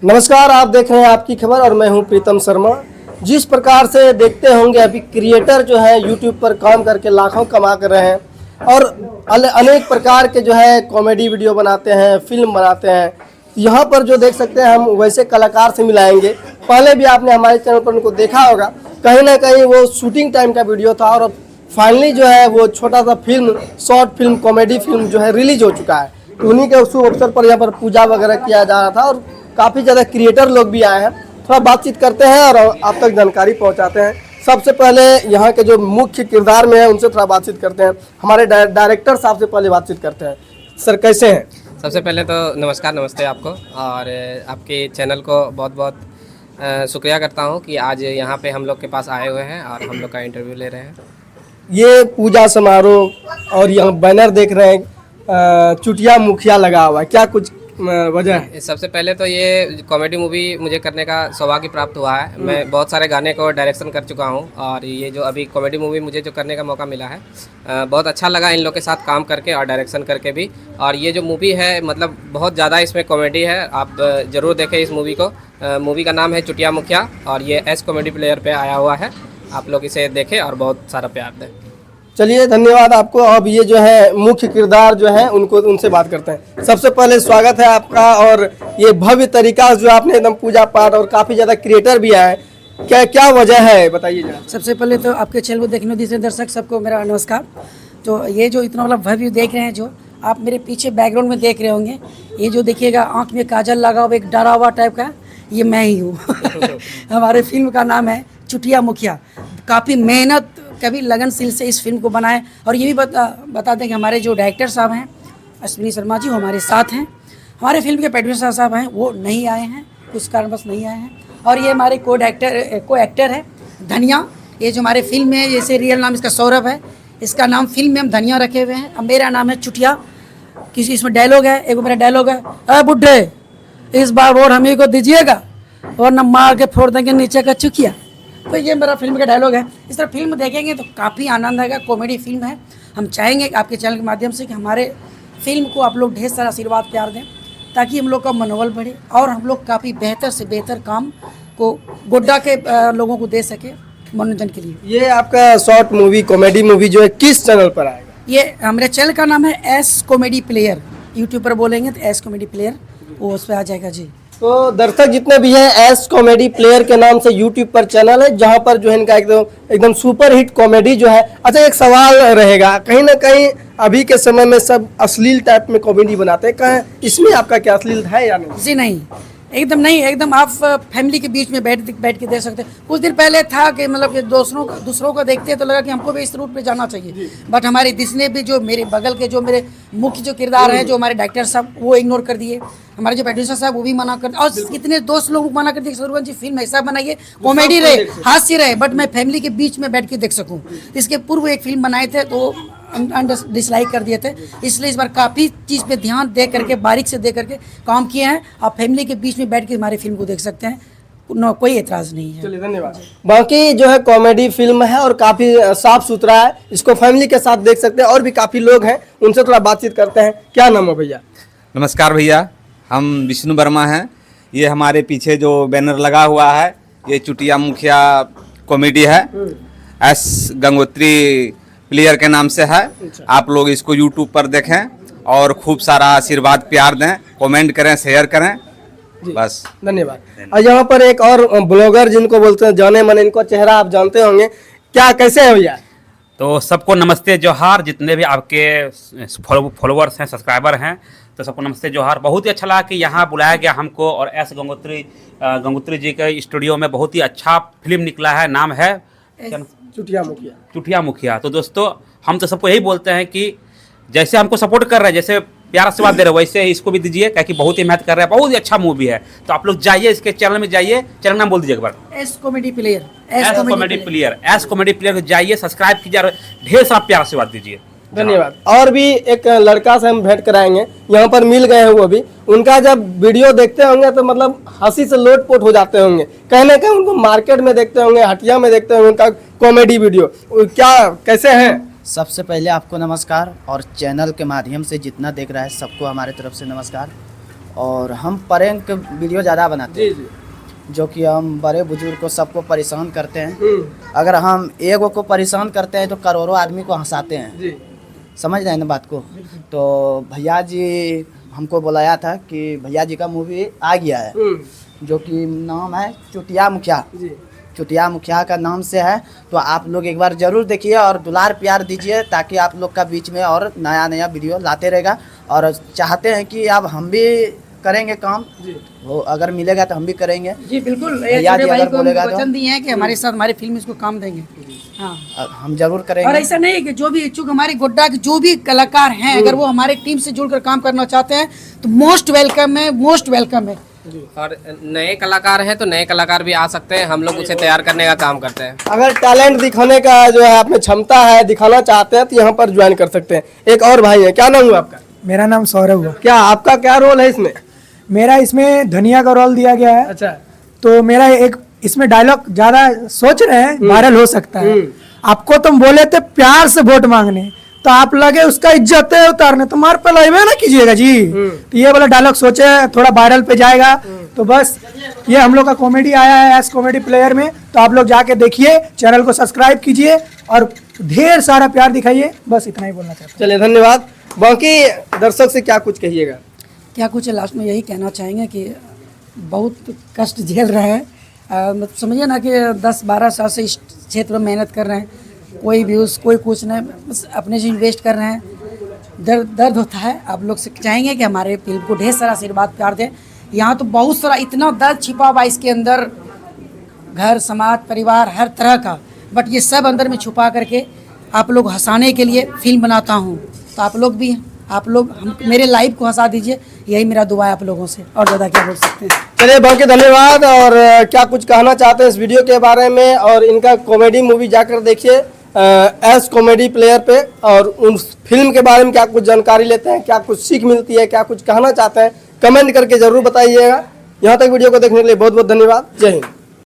नमस्कार, आप देख रहे हैं आपकी खबर और मैं हूं प्रीतम शर्मा। जिस प्रकार से देखते होंगे अभी क्रिएटर जो है यूट्यूब पर काम करके लाखों कमा कर रहे हैं और अनेक प्रकार के जो है कॉमेडी वीडियो बनाते हैं, फिल्म बनाते हैं। यहाँ पर जो देख सकते हैं हम वैसे कलाकार से मिलाएंगे। पहले भी आपने हमारे चैनल पर उनको देखा होगा, कहीं ना कहीं वो शूटिंग टाइम का वीडियो था और फाइनली जो है वो छोटा सा film, short film, comedy film जो है रिलीज हो चुका है। तो उन्हीं के शुभ अवसर पर यहाँ पर पूजा वगैरह किया जा रहा था और काफ़ी ज़्यादा क्रिएटर लोग भी आए हैं। थोड़ा बातचीत करते हैं और आप तक जानकारी पहुंचाते हैं। सबसे पहले यहाँ के जो मुख्य किरदार में है उनसे थोड़ा बातचीत करते हैं। हमारे डायरेक्टर साहब से पहले बातचीत करते हैं। सर कैसे हैं? सबसे पहले तो नमस्कार, नमस्ते आपको और आपके चैनल को बहुत बहुत शुक्रिया करता हूँ कि आज यहाँ पे हम लोग के पास आए हुए हैं और हम लोग का इंटरव्यू ले रहे हैं। ये पूजा समारोह और यहाँ बैनर देख रहे हैं, चुटिया मुखिया लगा हुआ है, क्या कुछ वजह है? सबसे पहले तो ये कॉमेडी मूवी मुझे करने का सौभाग्य प्राप्त हुआ है। मैं बहुत सारे गाने को डायरेक्शन कर चुका हूँ और ये जो अभी कॉमेडी मूवी मुझे जो करने का मौका मिला है, बहुत अच्छा लगा इन लोग के साथ काम करके और डायरेक्शन करके भी। और ये जो मूवी है मतलब बहुत ज़्यादा इसमें कॉमेडी है, आप ज़रूर देखें इस मूवी को। मूवी का नाम है चुटिया मुखिया और ये एस कॉमेडी प्लेयर पर आया हुआ है। आप लोग इसे देखें और बहुत सारा प्यार दें। चलिए, धन्यवाद आपको। अब ये जो है मुख्य किरदार जो है उनसे बात करते हैं। सबसे पहले स्वागत है आपका और ये भव्य तरीका जो आपने एकदम पूजा पाठ और काफ़ी ज़्यादा क्रिएटर भी आए, क्या वजह है बताइए जरा। सबसे पहले तो आपके चैनल को देखने वाले दर्शक सबको मेरा नमस्कार। तो ये जो इतना मतलब भव्य देख रहे हैं, जो आप मेरे पीछे बैकग्राउंड में देख रहे होंगे, ये जो देखिएगा आँख में काजल लगा हुआ एक डरा हुआ टाइप का, ये मैं ही हूँ। हमारे फिल्म का नाम है चुटिया मुखिया। काफ़ी मेहनत, कभी लगनशील से इस फिल्म को बनाए। और ये भी बता दें कि हमारे जो डायरेक्टर साहब हैं अश्विनी शर्मा जी, वो हमारे साथ हैं। हमारे फिल्म के प्रोड्यूसर साहब हैं, वो नहीं आए हैं, कुछ कारणवश नहीं आए हैं। और ये हमारे को एक्टर है धनिया। ये जो हमारे फिल्म में, जैसे रियल नाम इसका सौरभ है, इसका नाम फिल्म में हम धनिया रखे हुए हैं। अब मेरा नाम है चुटिया। किसी इसमें डायलॉग है, एक मेरा डायलॉग है, अरे बुड्ढे इस बार वोट हम ही को दीजिएगा और न मार के फोड़ देंगे नीचे का चुकिया। तो ये मेरा फिल्म का डायलॉग है। इस तरह फिल्म देखेंगे तो काफ़ी आनंद आएगा। कॉमेडी फिल्म है। हम चाहेंगे आपके चैनल के माध्यम से कि हमारे फिल्म को आप लोग ढेर सारा आशीर्वाद प्यार दें, ताकि हम लोग का मनोबल बढ़े और हम लोग काफ़ी बेहतर से बेहतर काम को गोड्डा के लोगों को दे सके मनोरंजन के लिए। ये आपका शॉर्ट मूवी, कॉमेडी मूवी जो है किस चैनल पर आएगा? ये हमारे चैनल का नाम है एस कॉमेडी प्लेयर। यूट्यूब पर बोलेंगे तो एस कॉमेडी प्लेयर, वो उस पर आ जाएगा जी। तो दर्शक जितने भी हैं, एस कॉमेडी प्लेयर के नाम से यूट्यूब पर चैनल है, जहां पर जो है इनका एकदम सुपर हिट कॉमेडी जो है। अच्छा, एक सवाल रहेगा, कहीं ना कहीं अभी के समय में सब अश्लील टाइप में कॉमेडी बनाते हैं, कहीं इसमें आपका क्या अश्लील है या नहीं? जी नहीं, एकदम नहीं। एकदम आप फैमिली के बीच में बैठ के देख सकते हैं। कुछ दिन पहले था कि मतलब कि दूसरों को देखते तो लगा कि हमको भी इस रूट पे जाना चाहिए, बट हमारे जिसने भी जो मेरे बगल के जो मेरे मुख्य जो किरदार हैं, जो हमारे डायरेक्टर साहब, वो इग्नोर कर दिए। हमारे जो प्रोड्यूसर साहब वो भी मना कर, और कितने दोस्त लोग मना कर दिए, सरुवन जी फिल्म ऐसा बनाइए, कॉमेडी रहे, हास्य रहे, बट मैं फैमिली के बीच में बैठ के देख सकूँ। इसके पूर्व एक फिल्म बनाए थे तो डिसलाइक कर दिए थे। इसलिए इस बार काफ़ी चीज़ पे ध्यान दे करके, बारीक से दे करके काम किए हैं। आप फैमिली के बीच में बैठ के हमारी फिल्म को देख सकते हैं, कोई एतराज़ नहीं है। चलिए, धन्यवाद। बाकी जो है कॉमेडी फिल्म है और काफ़ी साफ सुथरा है, इसको फैमिली के साथ देख सकते हैं। और भी काफ़ी लोग हैं, उनसे थोड़ा बातचीत करते हैं। क्या नाम है भैया? नमस्कार भैया, हम विष्णु वर्मा हैं। ये हमारे पीछे जो बैनर लगा हुआ है, ये चुटिया मुखिया कॉमेडी है, एस गंगोत्री प्लेयर के नाम से है। आप लोग इसको यूट्यूब पर देखें और खूब सारा आशीर्वाद प्यार दें, कमेंट करें, शेयर करें, बस। धन्यवाद। और यहाँ पर एक और ब्लॉगर जिनको बोलते हैं जाने मन, इनको चेहरा आप जानते होंगे, क्या कैसे है भैया? तो सबको नमस्ते जोहार। जितने भी आपके फॉलोअर्स हैं, सब्सक्राइबर हैं, तो सबको नमस्ते जोहार। बहुत ही अच्छा लगा कि यहाँ बुलाया गया हमको और एस गंगोत्री जी के स्टूडियो में बहुत ही अच्छा फिल्म निकला है। नाम है चुटिया मुखिया। तो दोस्तों, हम तो सबको यही बोलते हैं कि जैसे हमको सपोर्ट कर रहे हैं, जैसे प्यार आशीर्वाद दे रहे हैं, वैसे इसको भी दीजिए, क्योंकि बहुत ही मेहनत कर रहे हैं। बहुत ही अच्छा मूवी है। तो आप लोग जाइए, इसके चैनल में जाइए। चैनल नाम बोल दीजिए एक बार। S comedy player, S comedy player जाइए, सब्सक्राइब कीजिए, ढेर सारा प्यार आशीर्वाद दीजिए। धन्यवाद। और भी एक लड़का से हम भेंट कराएंगे, यहाँ पर मिल गए हैं वो भी। उनका जब वीडियो देखते होंगे तो मतलब हंसी से लोटपोट हो जाते होंगे, कहीं ना कहीं उनको मार्केट में देखते होंगे, हटिया में देखते होंगे उनका कॉमेडी वीडियो। क्या कैसे हैं? सबसे पहले आपको नमस्कार, और चैनल के माध्यम से जितना देख रहा है सबको हमारे तरफ से नमस्कार। और हम प्रैंक वीडियो ज़्यादा बनाते हैं, जो कि हम बड़े बुजुर्ग को सबको परेशान करते हैं। अगर हम एगो को परेशान करते हैं तो करोड़ों आदमी को हंसाते हैं। समझ रहे हैं ना बात को। तो भैया जी हमको बुलाया था कि भैया जी का मूवी आ गया है, जो कि नाम है चुटिया मुखिया। चुटिया मुखिया का नाम से है, तो आप लोग एक बार ज़रूर देखिए और दुलार प्यार दीजिए, ताकि आप लोग का बीच में और नया नया वीडियो लाते रहेगा। और चाहते हैं कि अब हम भी करेंगे काम, वो अगर मिलेगा तो हम भी करेंगे। जी बिल्कुल, भैया जी अगर बोलेगा तो वचन दिए हैं कि हमारे साथ हमारी फिल्म इसको काम देंगे। हाँ, हम जरूर करेंगे। और ऐसा नहीं है कि जो भी इच्छुक हमारे गोड्डा के जो भी कलाकार हैं, अगर वो हमारे टीम से जुड़कर काम करना चाहते हैं तो मोस्ट वेलकम है, मोस्ट वेलकम है। और नए कलाकार हैं तो नए कलाकार भी आ सकते हैं, हम लोग उसे तैयार करने का काम करते हैं। अगर टैलेंट दिखाने का जो है आप में क्षमता है, दिखाना चाहते हैं तो यहाँ पर ज्वाइन कर सकते हैं। एक और भाई है, क्या नाम हुआ आपका? मेरा नाम सौरभ हुआ। क्या आपका क्या रोल है इसमें? मेरा इसमें धनिया का रोल दिया गया है। अच्छा, तो मेरा एक इसमें डायलॉग ज्यादा सोच रहे हैं वायरल हो सकता है। आपको तुम बोले थे प्यार से वोट मांगने, तो आप लगे उसका इज्जत है उतारने, तो मार पे लाइव ना कीजिएगा जी। तो ये वाला डायलॉग सोचे थोड़ा वायरल पे जाएगा। तो बस ये हम लोग का कॉमेडी आया है एस कॉमेडी प्लेयर में, तो आप लोग जाके देखिए, चैनल को सब्सक्राइब कीजिए और ढेर सारा प्यार दिखाइए। बस इतना ही बोलना चाहता हूँ। चलिए धन्यवाद। बाकी दर्शक से क्या कुछ कहिएगा? क्या कुछ लास्ट में यही कहना चाहेंगे कि बहुत कष्ट झेल रहे हैं। मतलब समझिए ना कि 10-12 साल से इस क्षेत्र में मेहनत कर रहे हैं, कोई व्यूज़ कोई कुछ नहीं, बस अपने से इन्वेस्ट कर रहे हैं। दर्द होता है। आप लोग से चाहेंगे कि हमारे फिल्म को ढेर सारा आशीर्वाद प्यार दें। यहाँ तो बहुत सारा इतना दर्द छिपा हुआ इसके अंदर, घर समाज परिवार हर तरह का, बट ये सब अंदर में छुपा करके आप लोग हंसाने के लिए फिल्म बनाता हूँ। तो आप लोग भी, आप लोग हम मेरे लाइव को हंसा दीजिए, यही मेरा दुआ है आप लोगों से, और ज़्यादा क्या बोल सकते हैं। चलिए बहुत धन्यवाद। और क्या कुछ कहना चाहते हैं इस वीडियो के बारे में? और इनका कॉमेडी मूवी जाकर देखिए एस कॉमेडी प्लेयर पे, और उस फिल्म के बारे में क्या कुछ जानकारी लेते हैं, क्या कुछ सीख मिलती है, क्या कुछ कहना चाहते हैं, कमेंट करके जरूर बताइएगा। यहाँ तक वीडियो को देखने के लिए बहुत बहुत धन्यवाद। जय हिंद।